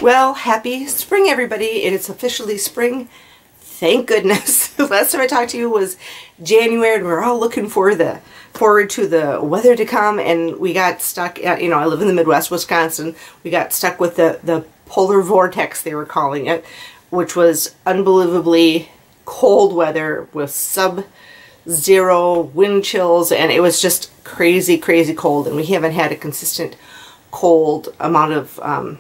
Well, happy spring, everybody. It is officially spring. Thank goodness. The last time I talked to you was January, and we were all looking forward to the weather to come, and we got stuck at, I live in the Midwest, Wisconsin. We got stuck with the polar vortex, they were calling it, which was unbelievably cold weather with sub-zero wind chills, and it was just crazy, crazy cold, and we haven't had a consistent cold amount of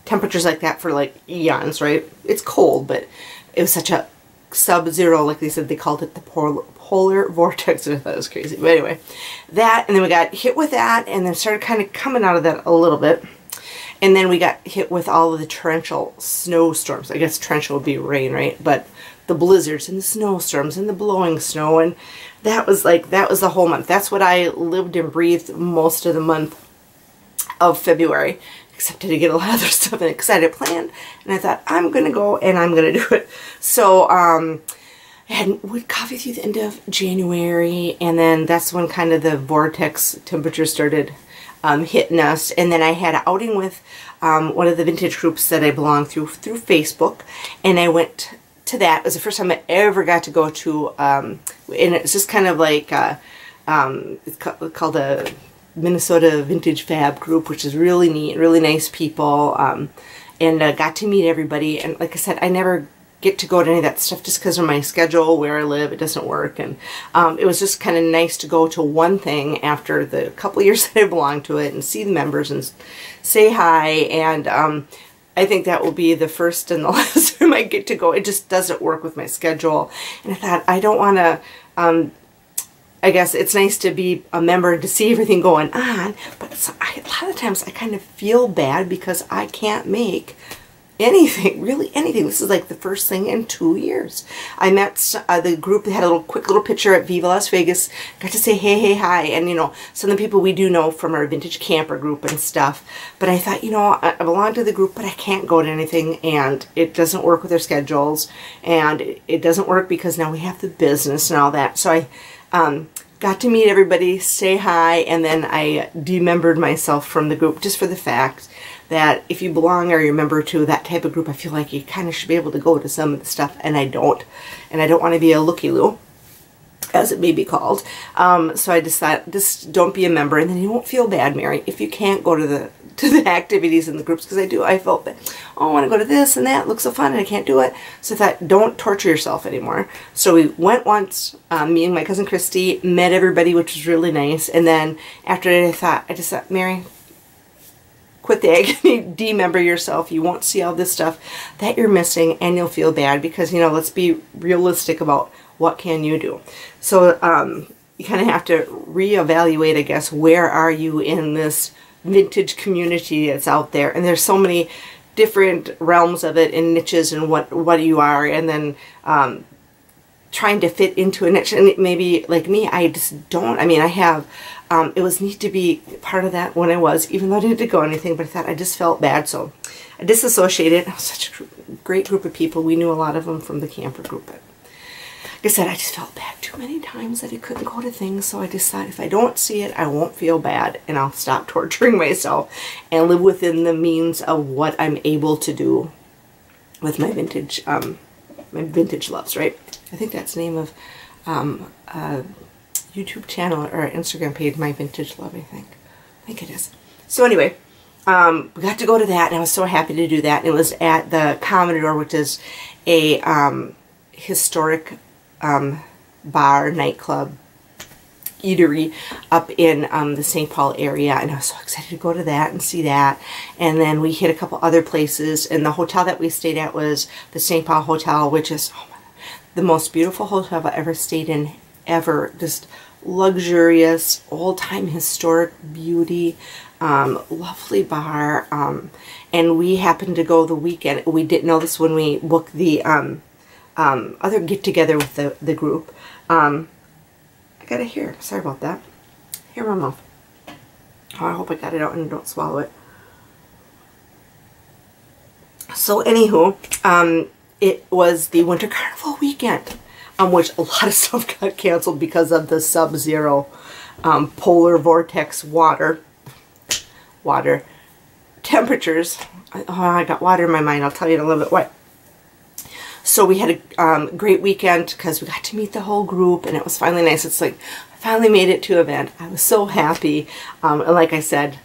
temperatures like that for like eons, right? It's cold, but it was such a sub-zero, like they said, they called it the polar vortex, and I thought it was crazy. But anyway, that, and then we got hit with that, and then started kind of coming out of that a little bit. And then we got hit with all of the torrential snowstorms. I guess torrential would be rain, right? But the blizzards and the snowstorms and the blowing snow, and that was the whole month. That's what I lived and breathed most of the month of February. Except I did get a lot of other stuff in it because I had it planned, and I thought, I'm going to go and I'm going to do it. So I had wood coffee through the end of January, and then that's when kind of the vortex temperature started hitting us. And then I had an outing with one of the vintage groups that I belong through Facebook, and I went to that. It was the first time I ever got to go to, and it's just kind of like, it's called a Minnesota Vintage Fab group, which is really neat, really nice people, and got to meet everybody. And like I said, I never get to go to any of that stuff just because of my schedule, where I live, it doesn't work. And it was just kind of nice to go to one thing after the couple of years that I belonged to it and see the members and say hi. And I think that will be the first and the last time I get to go. It just doesn't work with my schedule. And I thought, I don't want to I guess it's nice to be a member and to see everything going on, but a lot of times I kind of feel bad because I can't make anything, really anything. This is like the first thing in 2 years. I met the group that had a quick little picture at Viva Las Vegas, got to say hey, hi, and some of the people we do know from our vintage camper group and stuff, but I thought, I belong to the group, but I can't go to anything, and it doesn't work with their schedules, and it doesn't work because now we have the business and all that. So I got to meet everybody, say hi, and then I demembered myself from the group just for the fact that if you belong or you're a member to that type of group, I feel like you kind of should be able to go to some of the stuff, and I don't. And I don't want to be a looky-loo, as it may be called. So I decided, just don't be a member, and then you won't feel bad, Mary, if you can't go to the activities in the groups, because I felt that, oh, I want to go to this and that, it looks so fun, and I can't do it. So I thought, don't torture yourself anymore. So we went once, me and my cousin Christy, met everybody, which was really nice, and then after it, I just thought, Mary, quit the agony, demember yourself. You won't see all this stuff that you're missing, and you'll feel bad, because, let's be realistic about what can you do. So you kind of have to reevaluate, I guess, where are you in this vintage community that's out there. And there's so many different realms of it and niches and what you are, and then trying to fit into a niche. And maybe like me, I just don't. I mean, I have it was neat to be part of that when I was, even though I didn't go anything, but I thought I just felt bad, so I disassociated. It was such a great group of people. We knew a lot of them from the camper group, but like I said, I just felt bad too many times that I couldn't go to things, so I decided if I don't see it, I won't feel bad, and I'll stop torturing myself and live within the means of what I'm able to do with my vintage loves, right? I think that's the name of YouTube channel or Instagram page, My Vintage Love, I think it is. So anyway, we got to go to that, and I was so happy to do that. And it was at the Commodore, which is a historic bar, nightclub, eatery up in the St. Paul area, and I was so excited to go to that and see that. And then we hit a couple other places, and the hotel that we stayed at was the St. Paul Hotel, which is the most beautiful hotel I've ever stayed in, ever. Just luxurious, old-time historic beauty, lovely bar, and we happened to go the weekend. We didn't know this when we booked the other get-together with the group. I got it here. Sorry about that. Here, my mouth. Oh, I hope I got it out and don't swallow it. So, anywho, it was the Winter Carnival weekend, on which a lot of stuff got canceled because of the sub-zero polar vortex water temperatures. Oh, I got water in my mind. I'll tell you in a little bit what. So we had a great weekend because we got to meet the whole group, and it was finally nice. It's like I finally made it to an event. I was so happy. And like I said,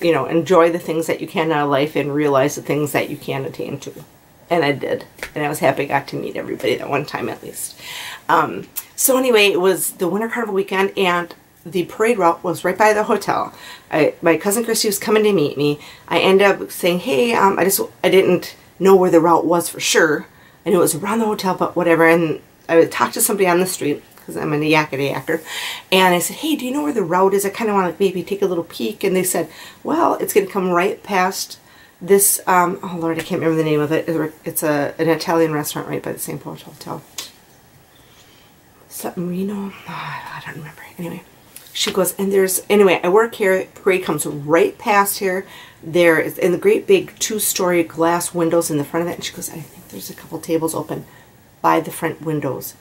you know, enjoy the things that you can out of life and realize the things that you can attain to. And I did. And I was happy I got to meet everybody that one time at least. So anyway, it was the Winter Carnival weekend, and the parade route was right by the hotel. My cousin Christy was coming to meet me. I ended up saying, hey, I didn't know where the route was for sure. I knew it was around the hotel, but whatever. And I talked to somebody on the street, because I'm a yakety yacker. And I said, hey, do you know where the route is? I kind of want to maybe take a little peek. And they said, well, it's going to come right past this, oh Lord, I can't remember the name of it. It's an Italian restaurant right by the St. Paul Hotel. Something Reno? Oh, I don't remember. Anyway, she goes, and there's, anyway, I work here. Parade comes right past here. There is, in the great big 2-story glass windows in the front of it. And she goes, I think there's a couple tables open by the front windows.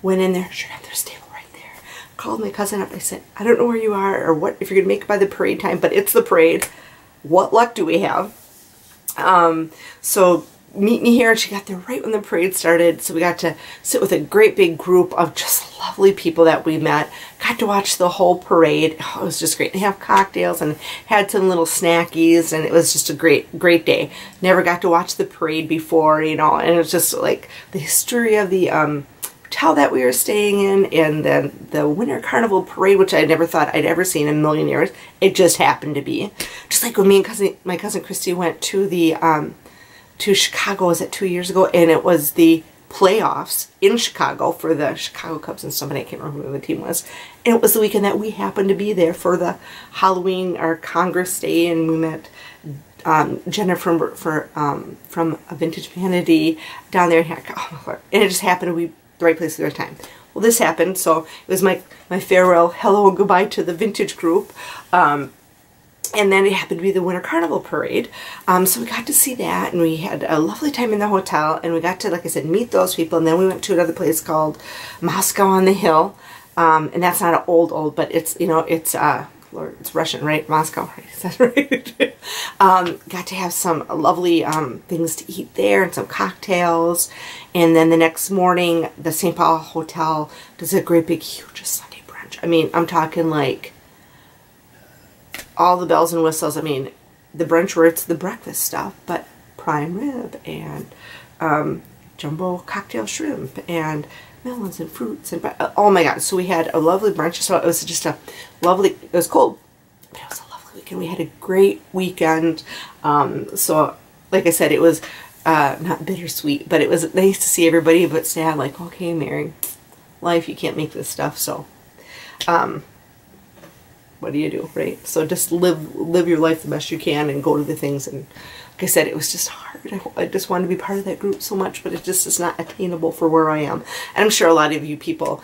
Went in there, sure enough, there's a table right there. Called my cousin up. I said, I don't know where you are or what, if you're going to make it by the parade time, but it's the parade. What luck do we have? So meet me here. And she got there right when the parade started. So we got to sit with a great big group of just lovely people that we met. Got to watch the whole parade. Oh, it was just great. They have cocktails and had some little snackies, and it was just a great day. Never got to watch the parade before, you know, and it was just like the history of the hotel that we were staying in, and then the Winter Carnival parade, which I never thought I'd ever seen in a million years. It just happened to be. Just like when me and my cousin Christy went to the to Chicago, was it 2 years ago? And it was the playoffs in Chicago for the Chicago Cubs and somebody, I can't remember who the team was. And it was the weekend that we happened to be there for the Halloween or Congress Day, and we met Jenna from a Vintage Vanity down there. And it just happened to be the right place at the right time. Well, this happened, so it was my farewell, hello and goodbye to the vintage group. And then it happened to be the Winter Carnival parade. So we got to see that, and we had a lovely time in the hotel, and we got to, like I said, meet those people. And then we went to another place called Moscow on the Hill. And that's not an old, but it's, you know, it's Lord, it's Russian, right? Moscow, right? Is that right? Got to have some lovely things to eat there and some cocktails. And then the next morning, the St. Paul Hotel does a great big, huge Sunday brunch. I mean, I'm talking like all the bells and whistles. I mean, the brunch where it's the breakfast stuff, but prime rib and jumbo cocktail shrimp and melons and fruits and oh my god. So we had a lovely brunch. So it was just a lovely, it was cold, but it was a lovely weekend. We had a great weekend. So like I said, it was not bittersweet, but it was nice to see everybody, but sad, like, okay, Mary, life, you can't make this stuff. So what do you do, right? So just live your life the best you can and go to the things. And like I said, it was just hard. I just wanted to be part of that group so much, but it just is not attainable for where I am. And I'm sure a lot of you people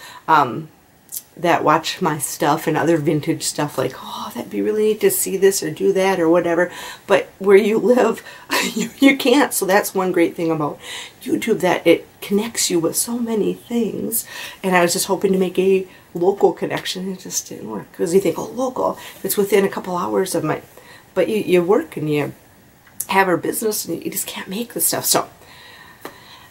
that watch my stuff and other vintage stuff, like, oh, that'd be really neat to see this or do that or whatever. But where you live, you can't. So that's one great thing about YouTube, that it connects you with so many things. And I was just hoping to make a local connection. It just didn't work, because you think, oh, local, it's within a couple hours of my, but you work and you have our business and you just can't make the stuff. So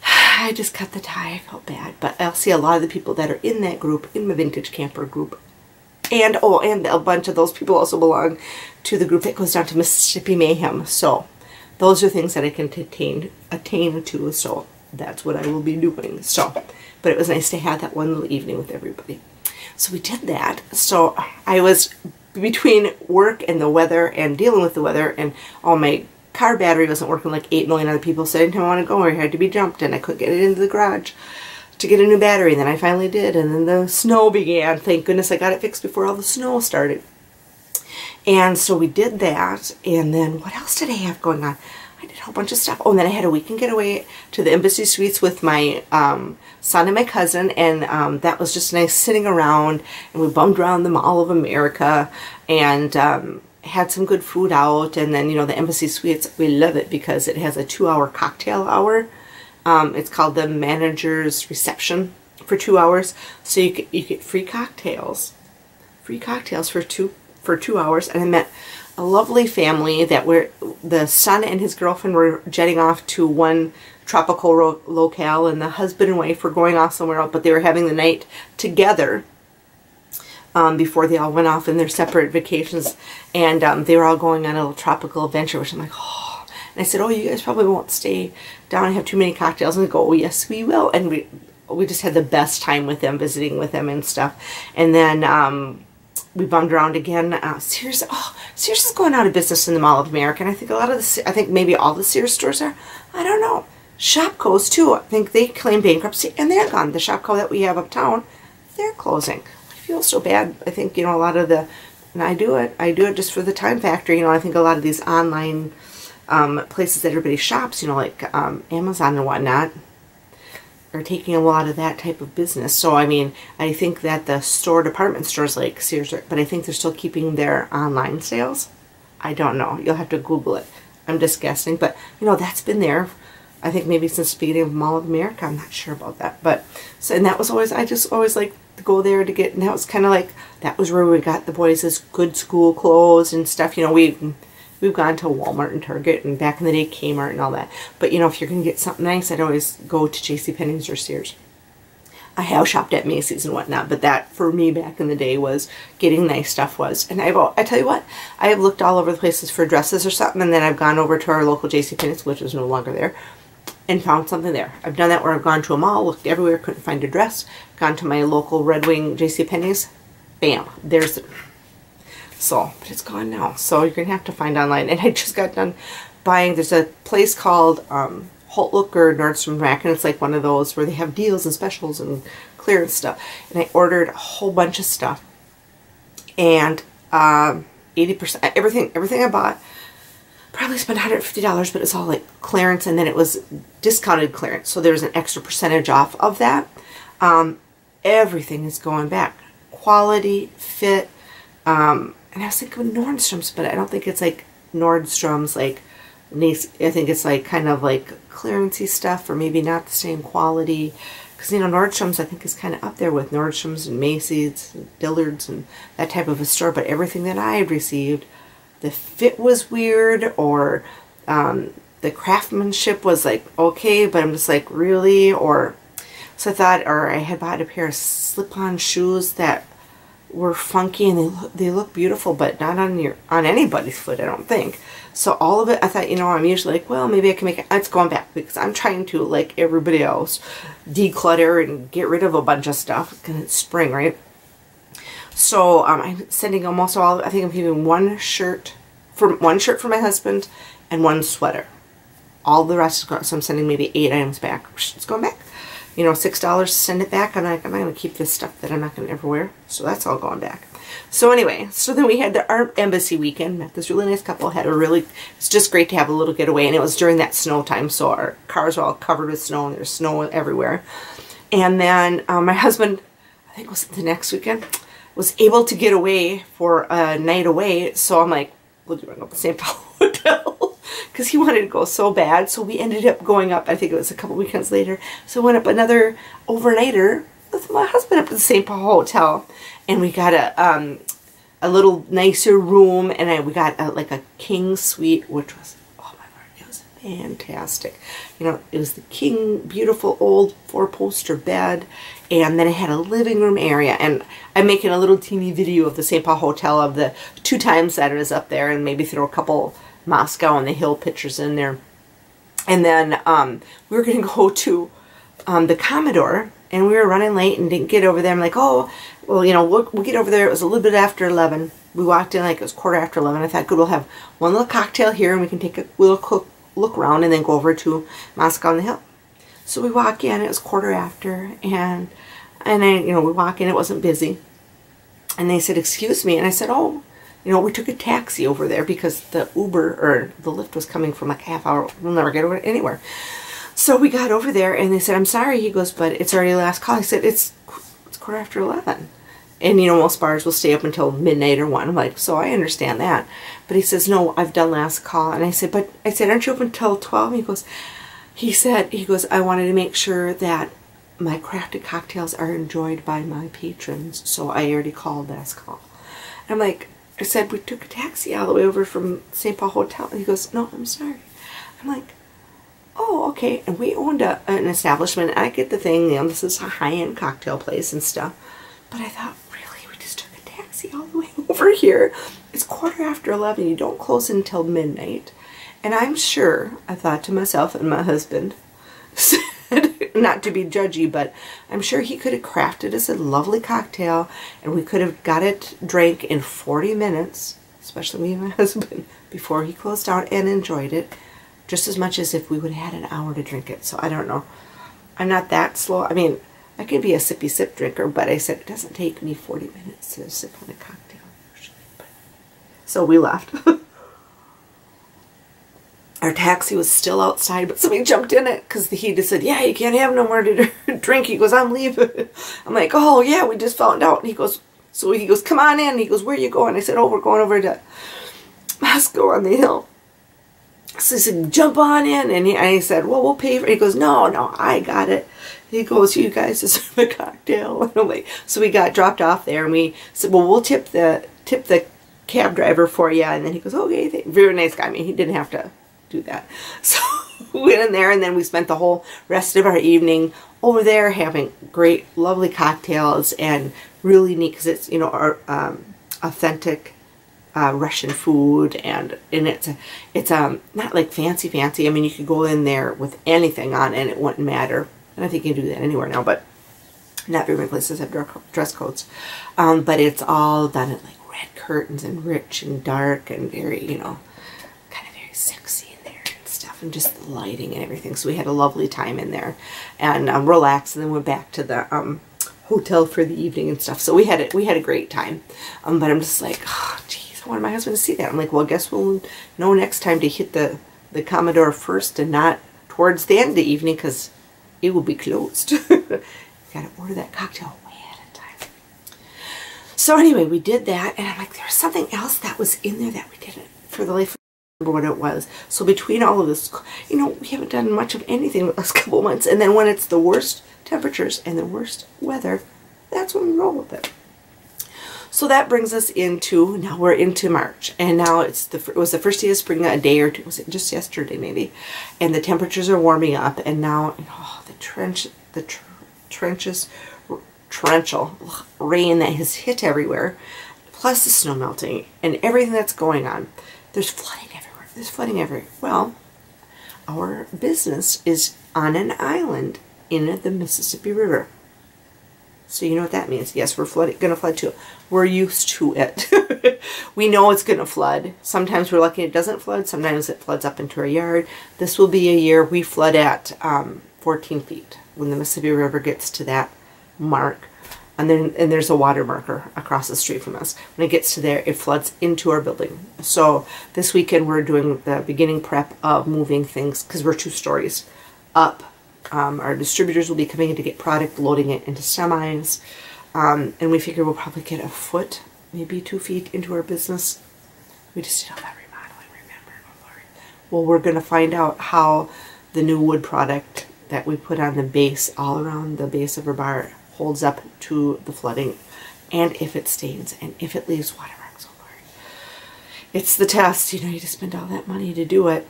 I just cut the tie. I felt bad, but I'll see a lot of the people that are in that group, in my vintage camper group, and oh, and a bunch of those people also belong to the group that goes down to Mississippi Mayhem. So those are things that I can attain to. So that's what I will be doing. So, but it was nice to have that one little evening with everybody. So we did that. So I was between work and the weather and dealing with the weather, and all my car battery wasn't working like 8 million other people, so I didn't want to go, or it had to be jumped, and I couldn't get it into the garage to get a new battery. And then I finally did, and then the snow began. Thank goodness I got it fixed before all the snow started. And so we did that, and then what else did I have going on? I did a whole bunch of stuff. Oh, and then I had a weekend getaway to the Embassy Suites with my son and my cousin, and that was just nice sitting around, and we bummed around the Mall of America, and had some good food out. And then, you know, the Embassy Suites, we love it because it has a 2-hour cocktail hour. It's called the Manager's Reception for 2 hours. So you get free cocktails for 2 hours. And I met a lovely family that were, the son and his girlfriend were jetting off to one tropical locale, and the husband and wife were going off somewhere else, but they were having the night together before they all went off in their separate vacations, and they were all going on a little tropical adventure, which I'm like, oh. And I said, oh, you guys probably won't stay down and have too many cocktails. And they go, oh, yes, we will. And we just had the best time with them, visiting with them and stuff. And then we bummed around again. Sears, Sears is going out of business in the Mall of America, and I think a lot of I think maybe all the Sears stores are. I don't know. Shopko's too. I think they claim bankruptcy, and they're gone. The Shopko that we have uptown, they're closing. I feel so bad. I think, you know, a lot of the, and I do it just for the time factor. You know, I think a lot of these online places that everybody shops, you know, like Amazon and whatnot, are taking a lot of that type of business. So, I mean, I think that the department stores like Sears, but I think they're still keeping their online sales. I don't know. You'll have to Google it. I'm just guessing. But, you know, that's been there, I think maybe since the beginning of Mall of America. I'm not sure about that. But, so, and that was always, I just always like to go there to get, and that was kind of like, that was where we got the boys' good school clothes and stuff. You know, we've gone to Walmart and Target, and back in the day Kmart and all that. But, you know, if you're going to get something nice, I'd always go to JCPenney's or Sears. I have shopped at Macy's and whatnot, but that, for me, back in the day, was getting nice stuff was. And I tell you what, I have looked all over the places for dresses or something, and then I've gone over to our local JCPenney's, which is no longer there, and found something there. I've done that where I've gone to a mall, looked everywhere, couldn't find a dress, gone to my local Red Wing JCPenney's, bam, there's the... So, but it's gone now. So you're going to have to find online. And I just got done buying, there's a place called Holt Look or Nordstrom Rack, and it's like one of those where they have deals and specials and clearance stuff. And I ordered a whole bunch of stuff. And 80%, everything I bought, probably spent $150, but it's all like clearance, and then it was discounted clearance. So there's an extra percentage off of that. Everything is going back. Quality, fit, and I was thinking Nordstrom's, but I don't think it's like Nordstrom's, like, I think it's like kind of like clearancey stuff, or maybe not the same quality. Because, you know, Nordstrom's, I think, is kind of up there with Nordstrom's and Macy's and Dillard's and that type of a store. But everything that I had received, the fit was weird, or the craftsmanship was like, okay, but I'm just like, really? Or, so I thought, or I had bought a pair of slip-on shoes that were funky, and they look beautiful, but not on anybody's foot, I don't think. So all of it, I thought, you know, I'm usually like, well, maybe I can make it. It's going back because I'm trying to, like everybody else, declutter and get rid of a bunch of stuff because it's spring, right? So I'm sending almost all. I think I'm keeping one shirt for my husband and one sweater. All the rest is going. So I'm sending maybe 8 items back. It's going back. You know, $6 to send it back. I'm not going to keep this stuff that I'm not going to ever wear. So that's all going back. So anyway, so then we had our embassy weekend. Met this really nice couple. It's just great to have a little getaway. And it was during that snow time. So our cars were all covered with snow, and there's snow everywhere. And then my husband, I think it was the next weekend, was able to get away for a night away. So I'm like, we'll do it up at St. Paul Hotel. Because he wanted to go so bad. So we ended up going up, I think it was a couple weekends later. So I went up another overnighter with my husband up at the St. Paul Hotel. And we got a little nicer room. And we got like a king suite, which was, oh my Lord, it was fantastic. You know, it was the king, beautiful old 4-poster bed. And then it had a living room area. And I'm making a little teeny video of the St. Paul Hotel of the 2 times that it was up there. And maybe throw a couple Moscow on the Hill pictures in there. And then we were going to go to the Commodore, and we were running late and didn't get over there. I'm like, oh, well, you know, we'll get over there. It was a little bit after 11. We walked in like it was 11:15. I thought, good, we'll have one little cocktail here, and we can take a little look around and then go over to Moscow on the Hill. So we walk in. It was af:15, and you know, we walk in. It wasn't busy, and they said, excuse me, and I said, oh. You know, we took a taxi over there because the Uber or the Lyft was coming from like a half hour. We'll never get over anywhere. So we got over there, and they said, I'm sorry. He goes, but it's already last call. I said, it's 11:15. And, you know, most bars will stay up until midnight or 1. I'm like, so I understand that. But he says, no, I've done last call. And I said, aren't you open until 12? He goes, I wanted to make sure that my crafted cocktails are enjoyed by my patrons. So I already called last call. And I'm like, I said, we took a taxi all the way over from St. Paul Hotel. And he goes, no, I'm sorry. I'm like, oh, okay. And we owned an establishment. I get the thing, you know, this is a high-end cocktail place and stuff. But I thought, really, we just took a taxi all the way over here. It's 11:15. You don't close until midnight. And I'm sure, I thought to myself and my husband, not to be judgy, but I'm sure he could have crafted us a lovely cocktail and we could have got it drank in 40 minutes, especially me and my husband, before he closed down and enjoyed it, just as much as if we would have had an hour to drink it. So I don't know. I'm not that slow. I mean, I can be a sippy sip drinker, but I said it doesn't take me 40 minutes to sip on a cocktail usually. So we left. Our taxi was still outside, but somebody jumped in it because he just said, yeah, you can't have no more to drink. He goes, I'm leaving. I'm like, oh, yeah, we just found out. And he goes, come on in. He goes, where are you going? I said, oh, we're going over to Moscow on the hill. So he said, jump on in. And I said, well, we'll pay for it. He goes, no, I got it. He goes, you guys deserve a cocktail. And I'm like, so we got dropped off there and we said, well, we'll tip the cab driver for you. And then he goes, okay, very nice guy. I mean, he didn't have to do that. So we went in there and then we spent the whole rest of our evening over there having great, lovely cocktails and really neat because it's, you know, our authentic Russian food and it's not like fancy. I mean, you could go in there with anything on and it wouldn't matter. And I think you can do that anywhere now, but not very many places have dress codes. But it's all done in like red curtains and rich and dark and very, you know, kind of very sexy in there and stuff, and just the lighting and everything. So we had a lovely time in there and relaxed, and then went back to the hotel for the evening and stuff. So we had a great time. But I'm just like, oh, geez, I wanted my husband to see that. I'm like, well, I guess we'll know next time to hit the Commodore first and not towards the end of the evening because it will be closed. Got to order that cocktail way ahead of time. So anyway, we did that, and I'm like, there was something else that was in there that we didn't, for the life of me, remember what it was. So between all of this, you know, we haven't done much of anything the last couple of months, and then when it's the worst temperatures and the worst weather, that's when we roll with it. So that brings us into, now we're into March, and now it was the first day of spring, a day or two, was it just yesterday maybe, and the temperatures are warming up, and now, oh, the torrential rain that has hit everywhere, plus the snow melting, and everything that's going on. There's flooding everywhere. There's flooding everywhere. Well, our business is on an island in the Mississippi River. So you know what that means. Yes, we're going to flood too. We're used to it. We know it's going to flood. Sometimes we're lucky it doesn't flood. Sometimes it floods up into our yard. This will be a year we flood at 14 feet when the Mississippi River gets to that mark. And there's a water marker across the street from us. When it gets to there, it floods into our building. So this weekend we're doing the beginning prep of moving things because we're 2 stories up. Our distributors will be coming in to get product, loading it into semis, and we figure we'll probably get a foot, maybe 2 feet into our business. We just did all that remodeling, remember? Oh Lord. Well, we're going to find out how the new wood product that we put on the base, all around the base of our bar, holds up to the flooding, and if it stains, and if it leaves watermarks. Oh Lord. It's the test, you know, you just spend all that money to do it.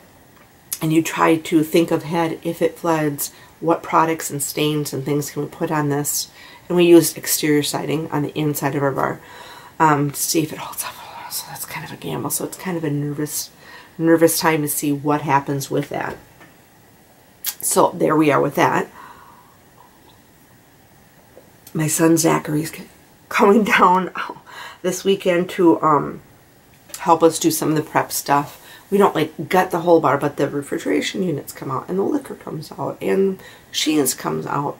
And you try to think ahead, if it floods, what products and stains and things can we put on this. And we used exterior siding on the inside of our bar to see if it holds up. So that's kind of a gamble. So it's kind of a nervous time to see what happens with that. So there we are with that. My son Zachary's coming down this weekend to help us do some of the prep stuff. We don't like gut the whole bar, but the refrigeration units come out, and the liquor comes out, and Sheens comes out.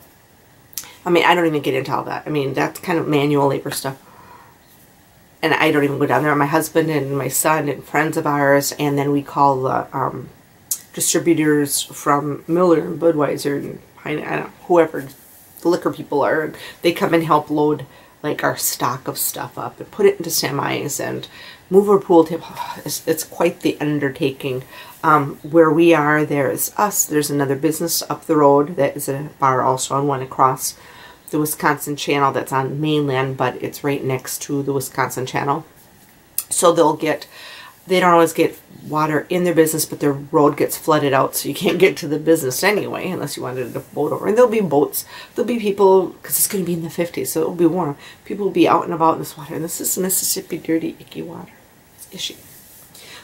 I mean, I don't even get into all that. I mean, that's kind of manual labor stuff. And I don't even go down there. My husband and my son and friends of ours, and then we call the distributors from Miller and Budweiser and I don't know, whoever the liquor people are. And they come and help load like our stock of stuff up and put it into semis and move our pool table. It's quite the undertaking. Where we are, there's us. There's another business up the road that is a bar also, and one across the Wisconsin Channel that's on mainland, but it's right next to the Wisconsin Channel. So they don't always get water in their business, but their road gets flooded out, so you can't get to the business anyway, unless you wanted to boat over. And there'll be boats, there'll be people, because it's going to be in the 50s, so it'll be warm. People will be out and about in this water, and this is Mississippi dirty, icky water. It's ishy.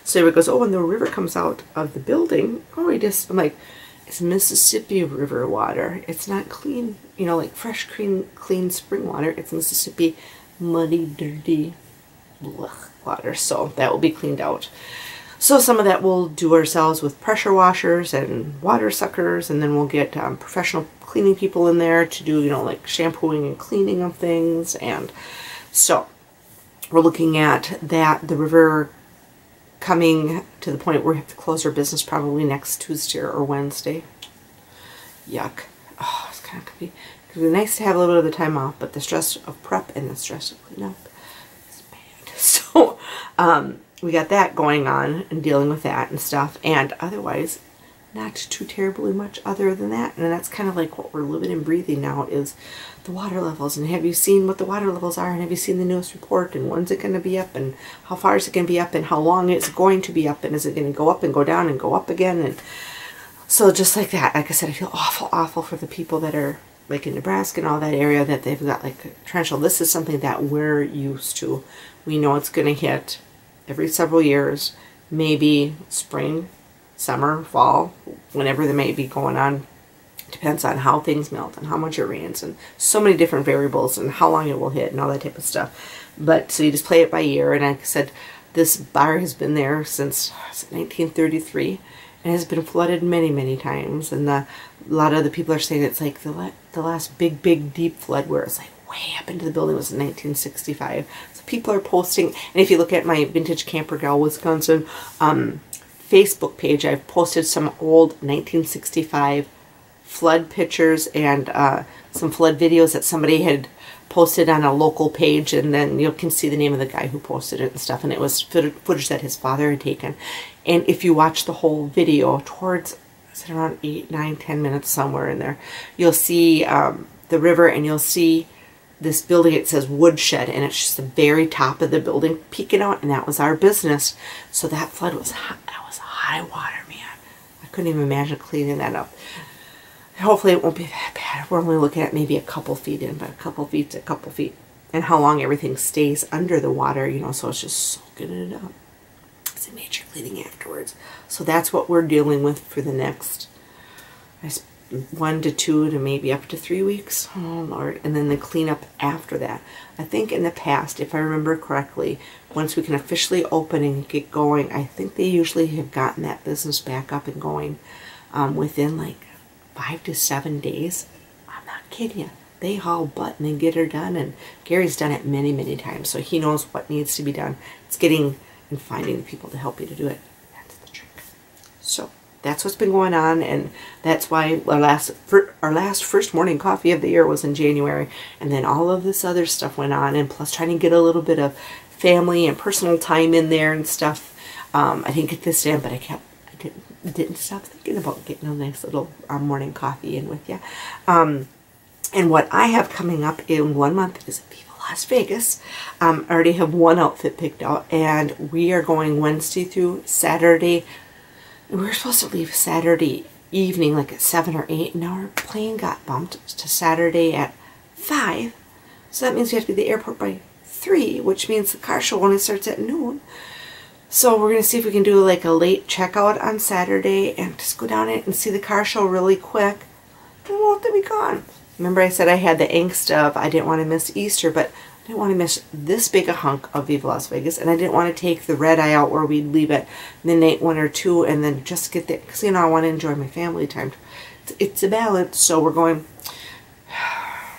So everybody goes, oh, when the river comes out of the building, I'm like, it's Mississippi River water. It's not clean, you know, like fresh, clean spring water. It's Mississippi muddy, dirty water. So that will be cleaned out. So some of that we'll do ourselves with pressure washers and water suckers, and then we'll get professional cleaning people in there to do, you know, like shampooing and cleaning of things. And so we're looking at that, the river coming to the point where we have to close our business probably next Tuesday or Wednesday. Yuck. Oh, it's kind of could be nice to have a little bit of the time off, but the stress of prep and the stress of cleanup is bad. So we got that going on and dealing with that and stuff, and otherwise not too terribly much other than that. And that's kind of like what we're living and breathing now, is the water levels. And have you seen what the water levels are? And have you seen the newest report? And when's it going to be up? And how far is it going to be up? And how long is it going to be up? And is it going to go up and go down and go up again? And so just like that, like I said, I feel awful for the people that are like in Nebraska and all that area, that they've got like a torrential. This is something that we're used to. We know it's going to hit every several years, maybe spring, summer, fall, whenever they may be going on. Depends on how things melt and how much it rains and so many different variables and how long it will hit and all that type of stuff. But so you just play it by year. And like I said, this bar has been there since 1933 and has been flooded many times. And a lot of the people are saying it's like the last big deep flood where it's like way up into the building was in 1965. So people are posting, and if you look at my Vintage Camper Gal Wisconsin Facebook page, I've posted some old 1965 flood pictures and some flood videos that somebody had posted on a local page, and then you can see the name of the guy who posted it and stuff, and it was footage that his father had taken. And if you watch the whole video towards, is it around 8, 9, 10 minutes, somewhere in there, you'll see the river, and you'll see this building. It says woodshed, and it's just the very top of the building peeking out, and that was our business. So that flood was high water, man. I couldn't even imagine cleaning that up. Hopefully it won't be that bad. We're only looking at maybe a couple feet in, but a couple feet's a couple feet. And how long everything stays under the water, you know, so it's just soaking it up. It's a major cleaning afterwards. So that's what we're dealing with for the next 1 to 2 to maybe up to 3 weeks. Oh Lord. And then the cleanup after that. I think in the past, if I remember correctly, once we can officially open and get going, I think they usually have gotten that business back up and going within like 5 to 7 days. I'm not kidding you. They haul butt and they get her done, and Gary's done it many times, so he knows what needs to be done. It's getting and finding the people to help you to do it. That's the trick. So that's what's been going on, and that's why our last first morning coffee of the year was in January, and then all of this other stuff went on, and plus trying to get a little bit of family and personal time in there and stuff. I didn't get this in, but I didn't stop thinking about getting a nice little morning coffee in with you. And what I have coming up in 1 month is Viva Las Vegas. I already have one outfit picked out, and we are going Wednesday through Saturday. We were supposed to leave Saturday evening like at 7 or 8, and now our plane got bumped to Saturday at 5. So that means we have to be at the airport by 3, which means the car show only starts at noon. So we're going to see if we can do like a late checkout on Saturday and just go down it and see the car show really quick. And we'll have to be gone. Remember I said I had the angst of I didn't want to miss Easter, but I didn't want to miss this big a hunk of Viva Las Vegas, and I didn't want to take the red eye out where we'd leave at midnight 1 or 2 and then just get there, because you know I want to enjoy my family time. It's a balance. So we're going,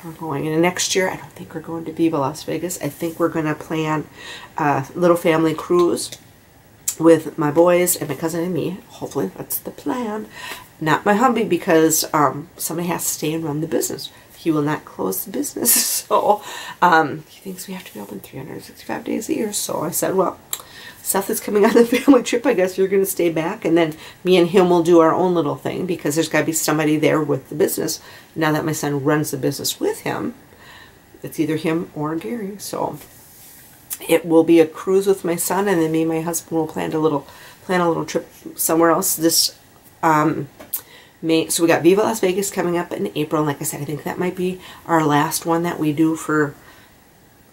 and next year I don't think we're going to Viva Las Vegas. I think we're going to plan a little family cruise with my boys and my cousin and me. Hopefully that's the plan. Not my hubby, because somebody has to stay and run the business. He will not close the business. So he thinks we have to be open 365 days a year. So I said, well, Seth is coming on the family trip. I guess you're going to stay back. And then me and him will do our own little thing, because there's got to be somebody there with the business. Now that my son runs the business with him, it's either him or Gary. So It will be a cruise with my son, and then me and my husband will plan a little trip somewhere else this May. So we got Viva Las Vegas coming up in April, and like I said, I think that might be our last one that we do for,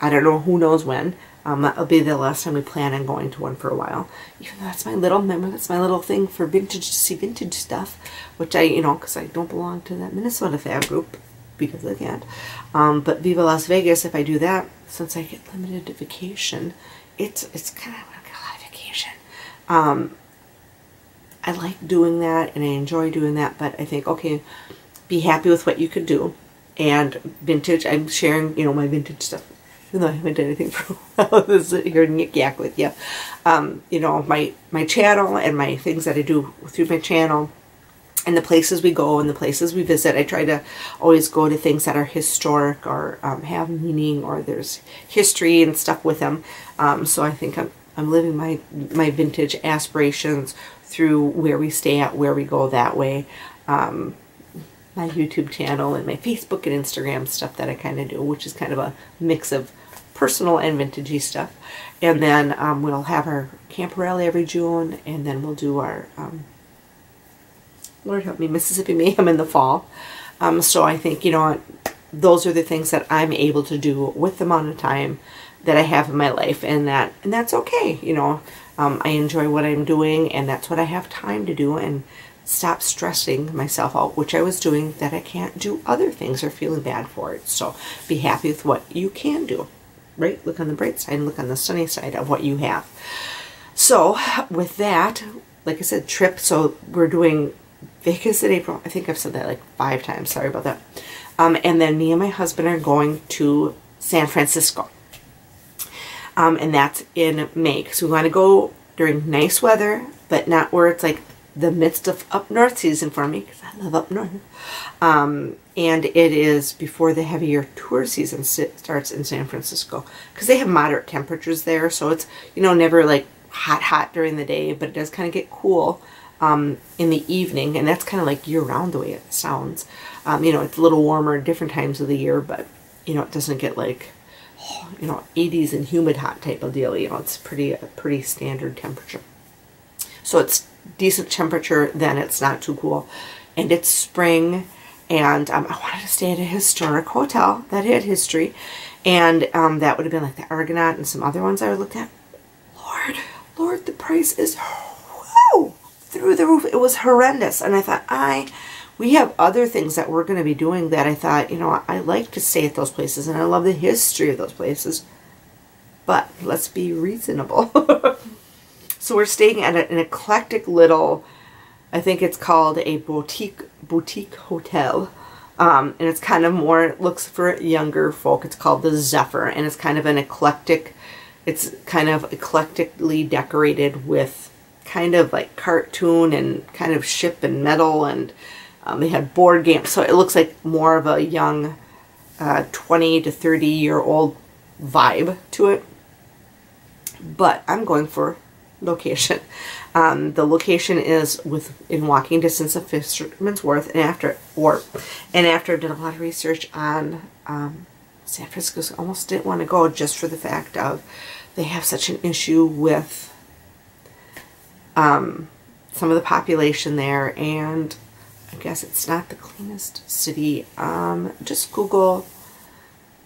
I don't know, who knows when. That'll be the last time we plan on going to one for a while. Even though that's my little, remember, that's my little thing for vintage, to see vintage stuff, which I, you know, because I don't belong to that Minnesota fab group, because I can't. But Viva Las Vegas, if I do that, since I get limited vacation, it's kind of like a lot of vacation. I like doing that, and I enjoy doing that, but I think, okay, be happy with what you could do. And vintage, I'm sharing, you know, my vintage stuff, even though I haven't done anything for a while. This is here and yak with you. You know, my channel and my things that I do through my channel, and the places we go and the places we visit. I try to always go to things that are historic or have meaning, or there's history and stuff with them. So I think I'm living my vintage aspirations through where we stay at, where we go that way. My YouTube channel and my Facebook and Instagram stuff that I kind of do, which is kind of a mix of personal and vintagey stuff. And then we'll have our camp rally every June, and then we'll do our Lord help me, Mississippi Mayhem in the fall. So I think, you know, those are the things that I'm able to do with the amount of time that I have in my life, and that's okay. You know, I enjoy what I'm doing, and that's what I have time to do, and stop stressing myself out, which I was doing, that I can't do other things or feeling bad for it. So be happy with what you can do, right? Look on the bright side and look on the sunny side of what you have. So with that, like I said, trip. So we're doing Vegas in April. I think I've said that like 5 times. Sorry about that. And then me and my husband are going to San Francisco. And that's in May. So we want to go during nice weather, but not where it's like the midst of up north season for me, because I love up north. And it is before the heavier tour season starts in San Francisco, because they have moderate temperatures there. So it's, you know, never like hot during the day, but it does kind of get cool in the evening, and that's kind of like year-round the way it sounds. You know, it's a little warmer at different times of the year, but, you know, it doesn't get like, you know, 80s and humid hot type of deal. You know, it's a pretty standard temperature. So it's decent temperature, then it's not too cool. And it's spring, and I wanted to stay at a historic hotel that had history, and that would have been like the Argonaut and some other ones I looked at. Lord, the price is whoa, through the roof. It was horrendous. And I thought, we have other things that we're going to be doing that I thought, you know, I like to stay at those places, and I love the history of those places, but let's be reasonable. So we're staying at an eclectic little, I think it's called a boutique hotel. And it's kind of more, looks for younger folk. It's called the Zephyr, and it's kind of an eclectic, it's kind of eclectically decorated with kind of like cartoon and kind of ship and metal, and they had board games. So it looks like more of a young 20 to 30-year-old vibe to it. But I'm going for location. The location is in walking distance of Fisherman's Wharf, and after I did a lot of research on San Francisco, I almost didn't want to go just for the fact of they have such an issue with some of the population there, and I guess it's not the cleanest city. Just Google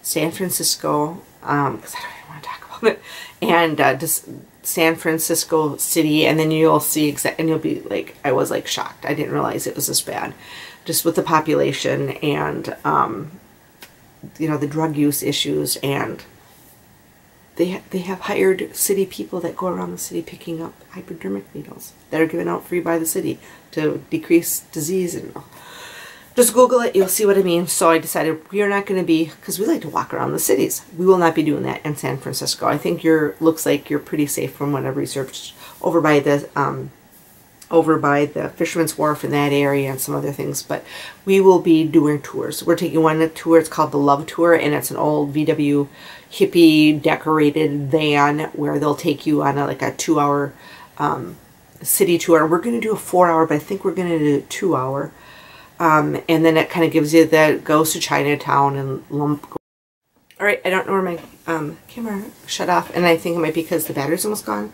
San Francisco, because I don't even want to talk about it, and just San Francisco city, and then you'll see and you'll be like, I was like shocked. I didn't realize it was this bad, just with the population and you know, the drug use issues, and they have hired city people that go around the city picking up hypodermic needles that are given out free by the city to decrease disease. And just Google it, you'll see what I mean. So I decided we are not going to be, because we like to walk around the cities, we will not be doing that in San Francisco. I think looks like you're pretty safe from what I've researched over by the Fisherman's Wharf in that area and some other things. But we will be doing tours. We're taking one tour. It's called the Love Tour, and it's an old VW hippie decorated van where they'll take you on like a 2-hour city tour. We're going to do a 4-hour, but I think we're going to do a 2-hour. And then it kind of gives you goes to Chinatown and All right, I don't know where my camera shut off, and I think it might be because the battery's almost gone.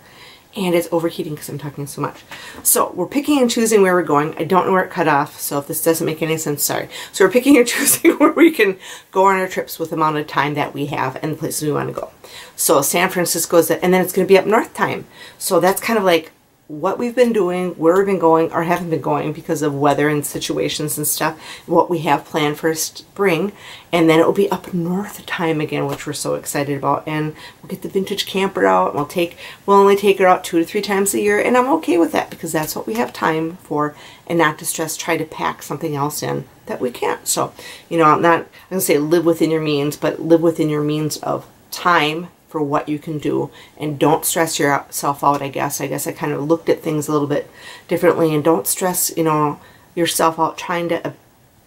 And it's overheating because I'm talking so much. So we're picking and choosing where we're going. I don't know where it cut off, so if this doesn't make any sense, sorry. So we're picking and choosing where we can go on our trips with the amount of time that we have and the places we want to go. So San Francisco is, and then it's going to be up north time. So that's kind of like what we've been doing, where we've been going or haven't been going because of weather and situations and stuff, what we have planned for spring. And then it will be up north time again, which we're so excited about. And we'll get the vintage camper out. We'll only take her out 2 to 3 times a year, and I'm okay with that because that's what we have time for, and not to stress try to pack something else in that we can't. So, you know, I'm going to say live within your means, but live within your means of time for what you can do, and don't stress yourself out. I guess I kind of looked at things a little bit differently, and don't stress, you know, yourself out trying to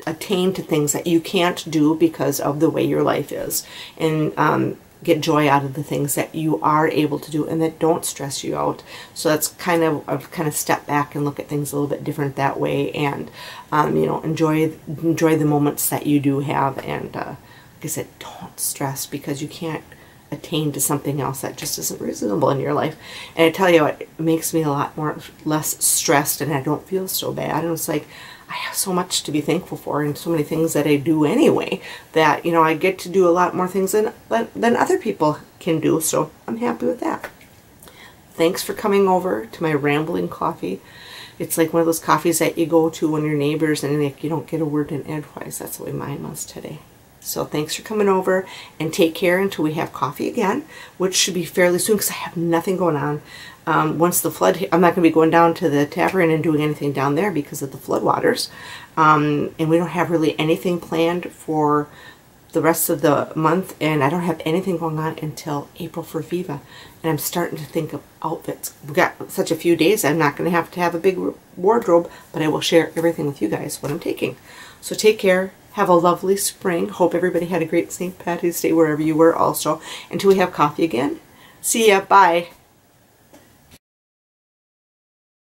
attain to things that you can't do because of the way your life is, and get joy out of the things that you are able to do and that don't stress you out. So that's I've kind of stepped back and look at things a little bit different that way, and you know, enjoy the moments that you do have, and like I said, don't stress because you can't attain to something else that just isn't reasonable in your life. And I tell you what, it makes me a lot less stressed, and I don't feel so bad. And it's like I have so much to be thankful for, and so many things that I do anyway, that, you know, I get to do a lot more things than other people can do. So I'm happy with that. Thanks for coming over to my rambling coffee. It's like one of those coffees that you go to when you're neighbors and like you don't get a word in edgewise. That's the way mine was today. So thanks for coming over, and take care until we have coffee again, which should be fairly soon because I have nothing going on. Once the flood, I'm not going to be going down to the tavern and doing anything down there because of the floodwaters. And we don't have really anything planned for the rest of the month, and I don't have anything going on until April for Viva. And I'm starting to think of outfits. We've got such a few days, I'm not going to have a big wardrobe, but I will share everything with you guys, what I'm taking. So take care. Have a lovely spring. Hope everybody had a great St. Patty's Day wherever you were also. Until we have coffee again. See ya. Bye.